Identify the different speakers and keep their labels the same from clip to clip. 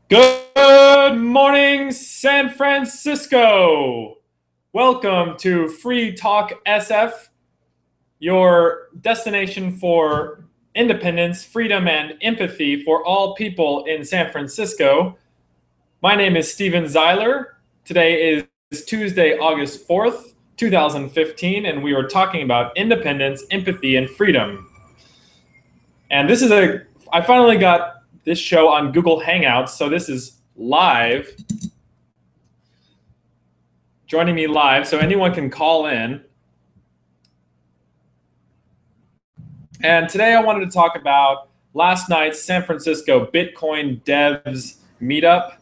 Speaker 1: Good morning, San Francisco. Welcome to Free Talk SF, your destination for independence, freedom, and empathy for all people in San Francisco. My name is Steven Zeiler. Today is Tuesday, August 4th, 2015, and we are talking about independence, empathy, and freedom. And I finally got this show on Google Hangouts, so this is live, joining me live, so anyone can call in. And today I wanted to talk about last night's San Francisco Bitcoin Devs Meetup.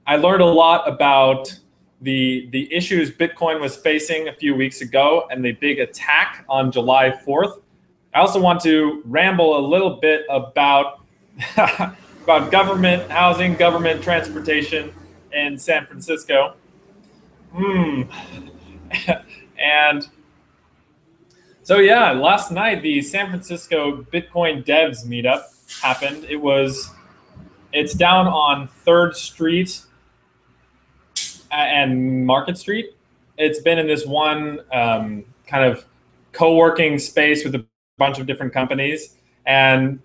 Speaker 1: I learned a lot about the issues Bitcoin was facing a few weeks ago and the big attack on July 4th. I also want to ramble a little bit about about government housing, government transportation in San Francisco. And so yeah, last night the San Francisco Bitcoin Devs Meetup happened. It's down on 3rd Street and Market Street. It's been in this one kind of co-working space with a bunch of different companies. And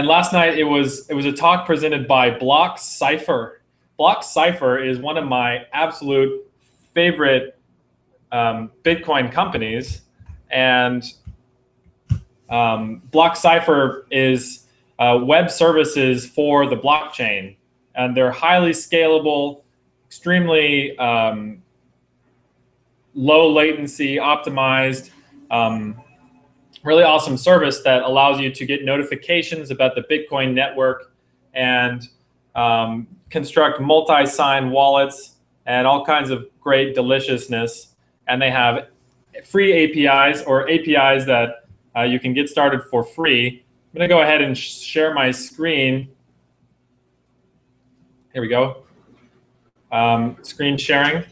Speaker 1: last night it was a talk presented by BlockCypher. BlockCypher is one of my absolute favorite Bitcoin companies, and BlockCypher is web services for the blockchain, and they're highly scalable, extremely low latency, optimized. Really awesome service that allows you to get notifications about the Bitcoin network and construct multi-sign wallets and all kinds of great deliciousness. And they have free APIs or APIs that you can get started for free. I'm going to go ahead and share my screen. Here we go. Screen sharing.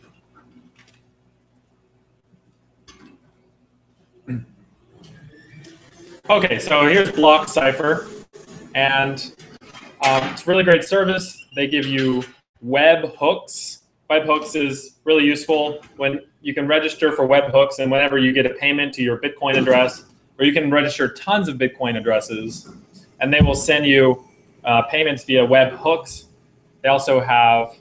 Speaker 1: Okay, so here's BlockCypher, and it's a really great service. They give you webhooks. Webhooks is really useful when you can register for webhooks, and whenever you get a payment to your Bitcoin address, or you can register tons of Bitcoin addresses, and they will send you payments via webhooks. They also have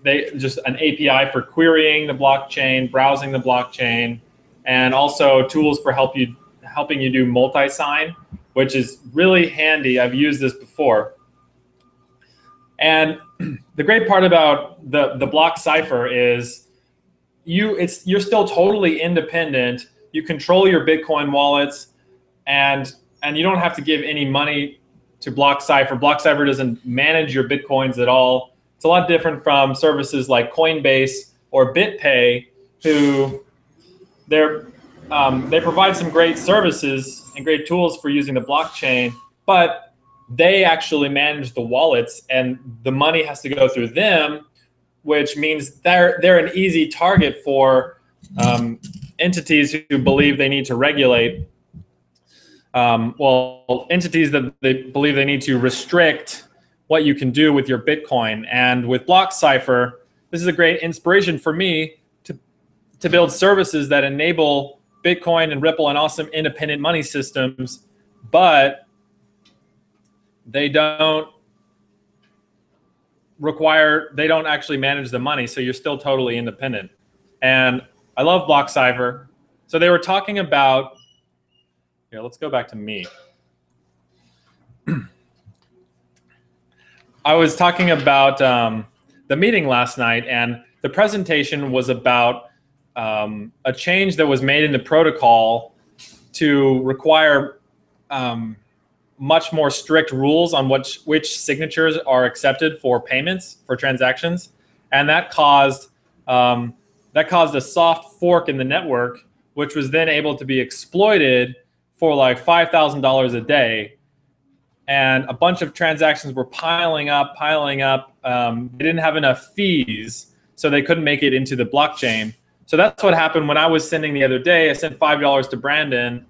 Speaker 1: just an API for querying the blockchain, browsing the blockchain, and also tools for helping you do multi-sign, which is really handy. I've used this before. And the great part about the BlockCypher is you're still totally independent. You control your Bitcoin wallets, and you don't have to give any money to BlockCypher. BlockCypher doesn't manage your Bitcoins at all. It's a lot different from services like Coinbase or BitPay, who they provide some great services and great tools for using the blockchain, but they actually manage the wallets, and the money has to go through them, which means they're an easy target for entities who believe they need to regulate. Entities that they believe they need to restrict what you can do with your Bitcoin. And with BlockCypher, this is a great inspiration for me to build services that enable Bitcoin and Ripple and awesome independent money systems, but they don't actually manage the money, so you're still totally independent. And I love BlockCypher. So they were talking about, here, let's go back to me. I was talking about the meeting last night, and the presentation was about a change that was made in the protocol to require much more strict rules on which signatures are accepted for payments, for transactions, and that caused a soft fork in the network, which was then able to be exploited for like $5,000 a day, and a bunch of transactions were piling up. They didn't have enough fees, so they couldn't make it into the blockchain. So that's what happened when I was sending the other day. I sent $5 to Brandon,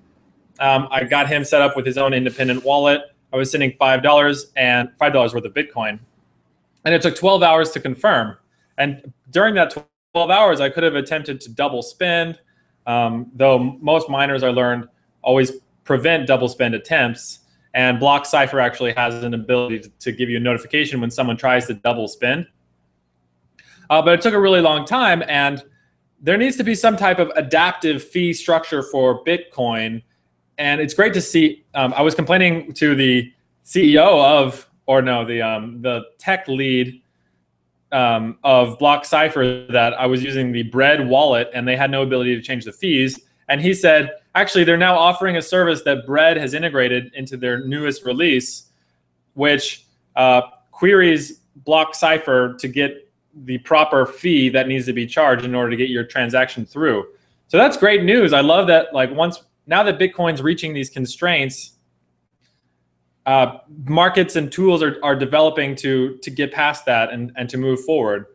Speaker 1: I got him set up with his own independent wallet. I was sending $5 and $5 worth of Bitcoin. And it took 12 hours to confirm. And during that 12 hours, I could have attempted to double spend, though most miners, I learned, always prevent double spend attempts. And BlockCypher actually has an ability to give you a notification when someone tries to double spend. But it took a really long time, and there needs to be some type of adaptive fee structure for Bitcoin. And it's great to see. I was complaining to the CEO of, or no, the tech lead of BlockCypher that I was using the Bread wallet and they had no ability to change the fees. And he said, actually, they're now offering a service that Bread has integrated into their newest release, which queries BlockCypher to get the proper fee that needs to be charged in order to get your transaction through. So that's great news. I love that. Like now that Bitcoin's reaching these constraints, markets and tools are developing to get past that and to move forward.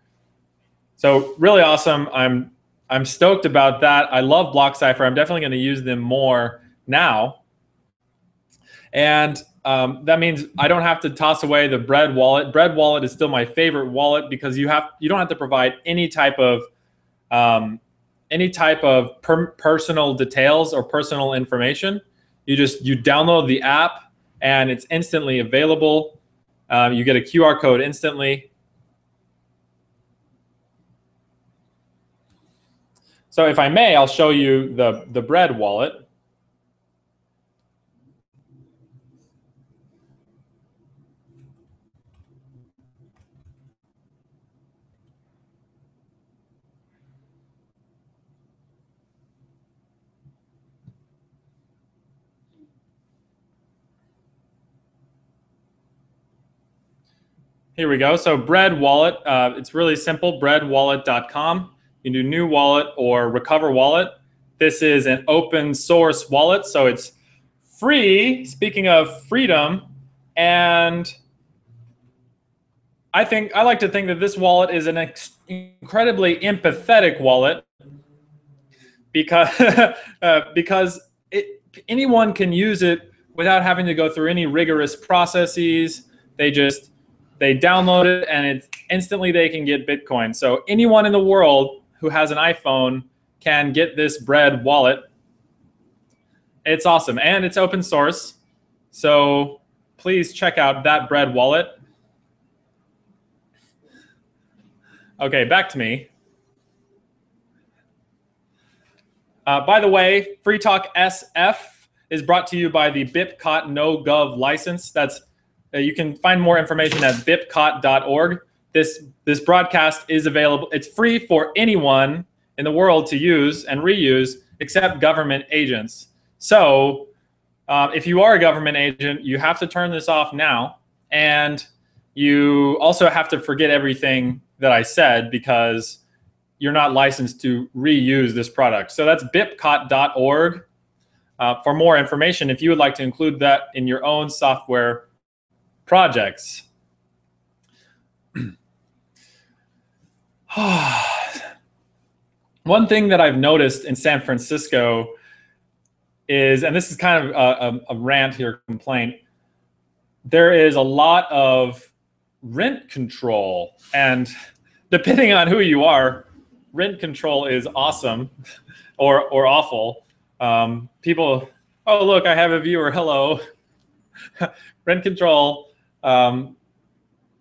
Speaker 1: So really awesome. I'm stoked about that. I love BlockCypher. I'm definitely going to use them more now. And that means I don't have to toss away the Bread wallet. Bread wallet is still my favorite wallet because you don't have to provide any type of personal details or personal information. You download the app and it's instantly available. You get a QR code instantly. So if I may, I'll show you the Bread wallet. Here we go. So Bread wallet, it's really simple, breadwallet.com. You can do new wallet or recover wallet. This is an open source wallet, so it's free, speaking of freedom. And I like to think that this wallet is an incredibly empathetic wallet because, anyone can use it without having to go through any rigorous processes. They download it and it's instantly they can get Bitcoin. So anyone in the world who has an iPhone can get this Bread wallet. It's awesome and it's open source. So please check out that Bread wallet. Okay, back to me. By the way, Free Talk SF is brought to you by the BIPCOT No-Gov license. You can find more information at bipcot.org. This broadcast is available. It's free for anyone in the world to use and reuse except government agents. So if you are a government agent, you have to turn this off now. And you also have to forget everything that I said because you're not licensed to reuse this product. So that's bipcot.org for more information if you would like to include that in your own software projects. One thing that I've noticed in San Francisco is, and this is kind of a rant here, complaint, there is a lot of rent control. And depending on who you are, rent control is awesome or awful. People, oh, look, I have a viewer, hello. Rent control.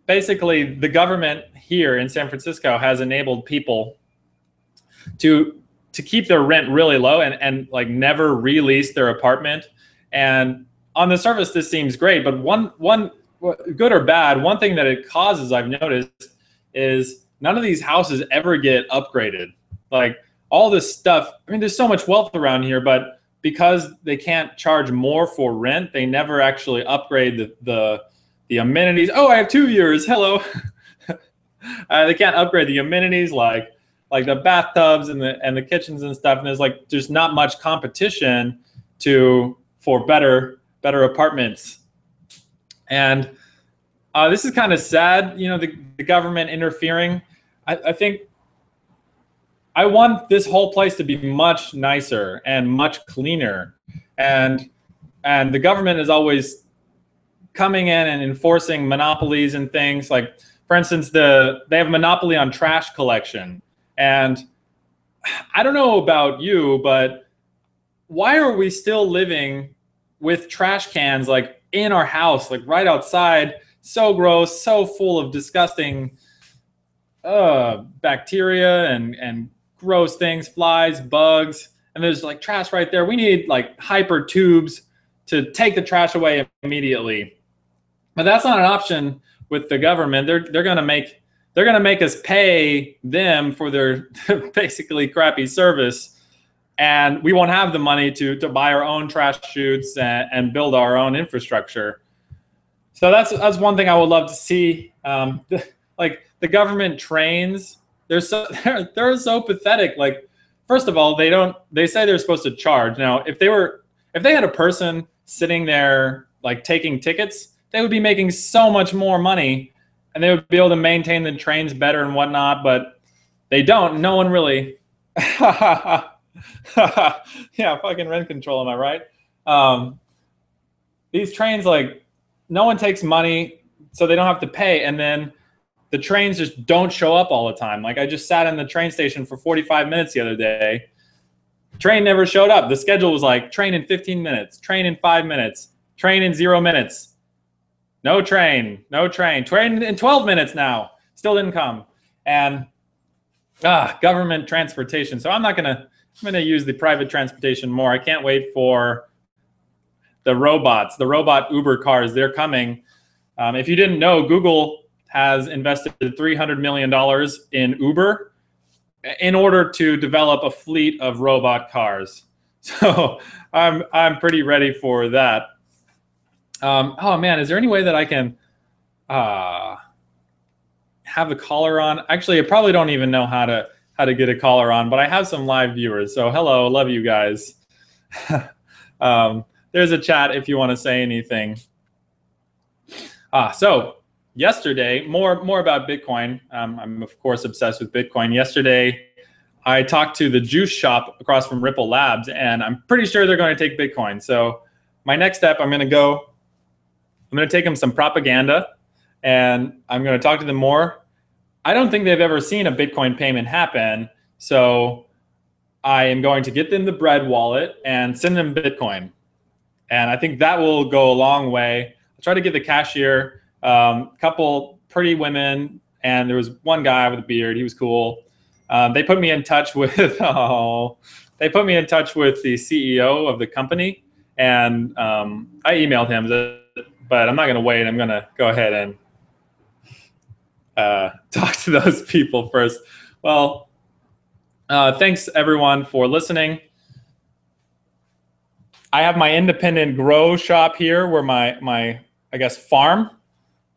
Speaker 1: Basically, the government here in San Francisco has enabled people to keep their rent really low and like never release their apartment. And on the surface, this seems great, but one good or bad, one thing that it causes, I've noticed, is none of these houses ever get upgraded. Like all this stuff, I mean, there's so much wealth around here, but because they can't charge more for rent, they never actually upgrade the amenities. Oh, I have 2 viewers. Hello. They can't upgrade the amenities like the bathtubs and the kitchens and stuff. And there's not much competition for better apartments. And this is kind of sad, you know, the government interfering. I think I want this whole place to be much nicer and much cleaner. And and the government is always coming in and enforcing monopolies and things. Like, for instance, they have a monopoly on trash collection. And I don't know about you, but why are we still living with trash cans like in our house, like right outside? So gross, so full of disgusting bacteria and gross things, flies, bugs, and there's like trash right there. We need like hyper tubes to take the trash away immediately. But that's not an option with the government. They're gonna make us pay them for their basically crappy service, and we won't have the money to buy our own trash chutes and build our own infrastructure. So that's one thing I would love to see. Like the government trains, they're so pathetic. Like, first of all, they say they're supposed to charge. Now, if they had a person sitting there like taking tickets, they would be making so much more money, and they would be able to maintain the trains better and whatnot. But they don't. No one really. Yeah, fucking rent control. Am I right? These trains, like, no one takes money, so they don't have to pay, and then the trains just don't show up all the time. Like, I just sat in the train station for 45 minutes the other day. Train never showed up. The schedule was like train in 15 minutes, train in 5 minutes, train in 0 minutes. No train, no train. Train in 12 minutes now. Still didn't come. And government transportation. So I'm gonna use the private transportation more. I can't wait for the robots, the robot Uber cars. They're coming. If you didn't know, Google has invested $300 million in Uber in order to develop a fleet of robot cars. So I'm pretty ready for that. Oh man, is there any way that I can have a caller on? Actually, I probably don't even know how to get a caller on, but I have some live viewers. So hello, love you guys. There's a chat if you want to say anything. So yesterday, more about Bitcoin. I'm of course obsessed with Bitcoin. Yesterday, I talked to the juice shop across from Ripple Labs, and I'm pretty sure they're going to take Bitcoin. So my next step, I'm going to take them some propaganda, and I'm going to talk to them more. I don't think they've ever seen a Bitcoin payment happen, so I am going to get them the bread wallet and send them Bitcoin. And I think that will go a long way. I'll try to get the cashier, a couple pretty women, and there was one guy with a beard. He was cool. They put me in touch with the CEO of the company, and I emailed him, but I'm not going to wait. I'm going to go ahead and talk to those people first. Well, thanks everyone for listening. I have my independent grow shop here, where my I guess farm.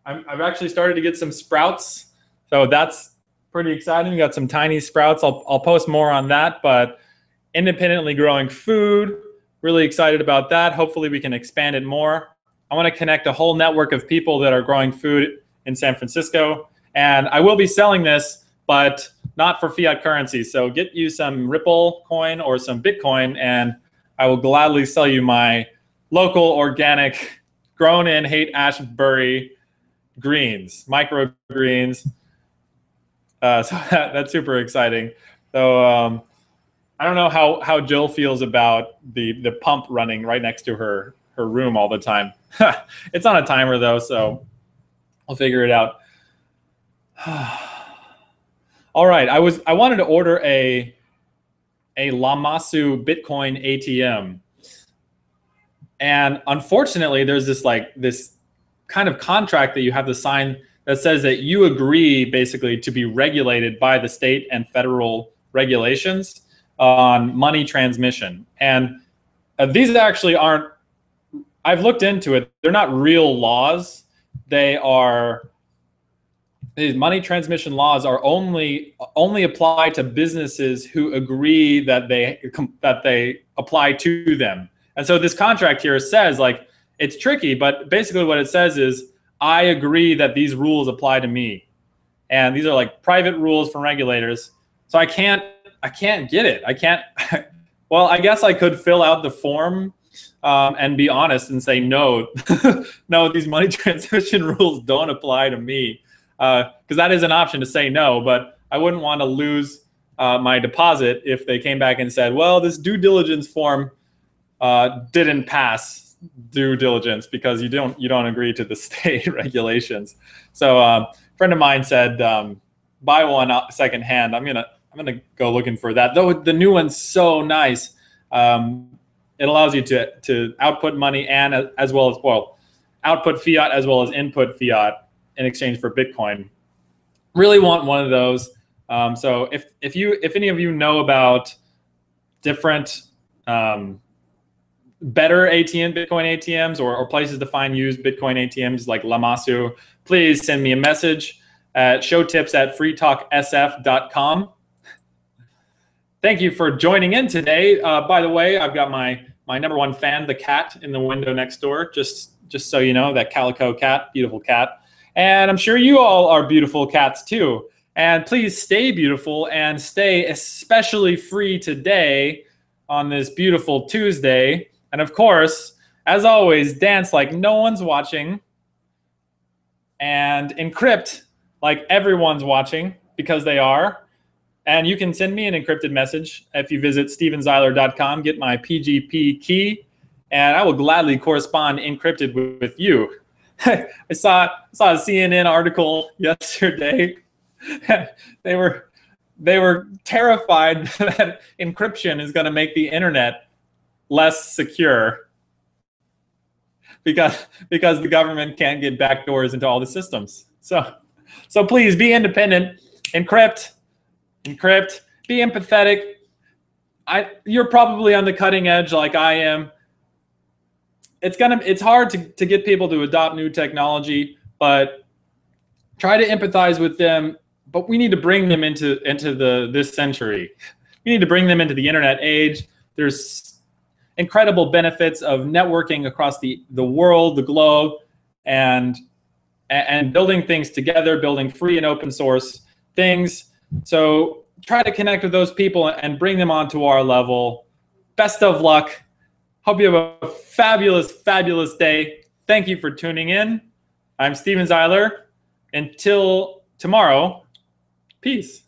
Speaker 1: I've actually started to get some sprouts, so that's pretty exciting. We got some tiny sprouts. I'll post more on that, but independently growing food, really excited about that. Hopefully we can expand it more. I want to connect a whole network of people that are growing food in San Francisco, and I will be selling this, but not for fiat currency. So get you some Ripple coin or some Bitcoin, and I will gladly sell you my local organic grown in Haight-Ashbury greens, microgreens. So that's super exciting. So I don't know how Jill feels about the pump running right next to her room all the time. It's on a timer though, so I'll figure it out. All right, I wanted to order a Lamasu Bitcoin ATM, and unfortunately, there's this kind of contract that you have to sign that says that you agree basically to be regulated by the state and federal regulations on money transmission. And these actually aren't, I've looked into it, they're not real laws. These money transmission laws are only apply to businesses who agree that they apply to them. And so this contract here says, like, it's tricky, but basically what it says is, I agree that these rules apply to me. And these are like private rules from regulators. So I can't get it. I can't, well, I guess I could fill out the form and be honest and say, no, no, these money transmission rules don't apply to me. Because that is an option to say no, but I wouldn't want to lose my deposit if they came back and said, well, this due diligence form didn't pass due diligence because you don't agree to the state regulations. So a friend of mine said, buy one secondhand. I'm gonna go looking for that. Though the new one's so nice. It allows you to output money and as well as, well, output fiat as well as input fiat in exchange for Bitcoin. Really want one of those. So if any of you know about different better Bitcoin ATMs or places to find used Bitcoin ATMs like Lamasu, please send me a message at showtips@freetalksf.com. Thank you for joining in today. By the way, I've got my #1 fan, the cat, in the window next door. Just so you know, that calico cat, beautiful cat. And I'm sure you all are beautiful cats too. And please stay beautiful and stay especially free today on this beautiful Tuesday. And of course, as always, dance like no one's watching and encrypt like everyone's watching because they are. And you can send me an encrypted message if you visit stevenzeiler.com, get my PGP key, and I will gladly correspond encrypted with you. I saw a CNN article yesterday. They were terrified that encryption is going to make the internet less secure because the government can't get backdoors into all the systems. So please be independent, encrypt, be empathetic. You're probably on the cutting edge like I am. It's hard to get people to adopt new technology, but try to empathize with them. But we need to bring them into this century. We need to bring them into the internet age. There's incredible benefits of networking across the world, the globe, and building things together, building free and open source things. So try to connect with those people and bring them onto our level. Best of luck. Hope you have a fabulous, fabulous day. Thank you for tuning in. I'm Steven Zeiler. Until tomorrow, peace.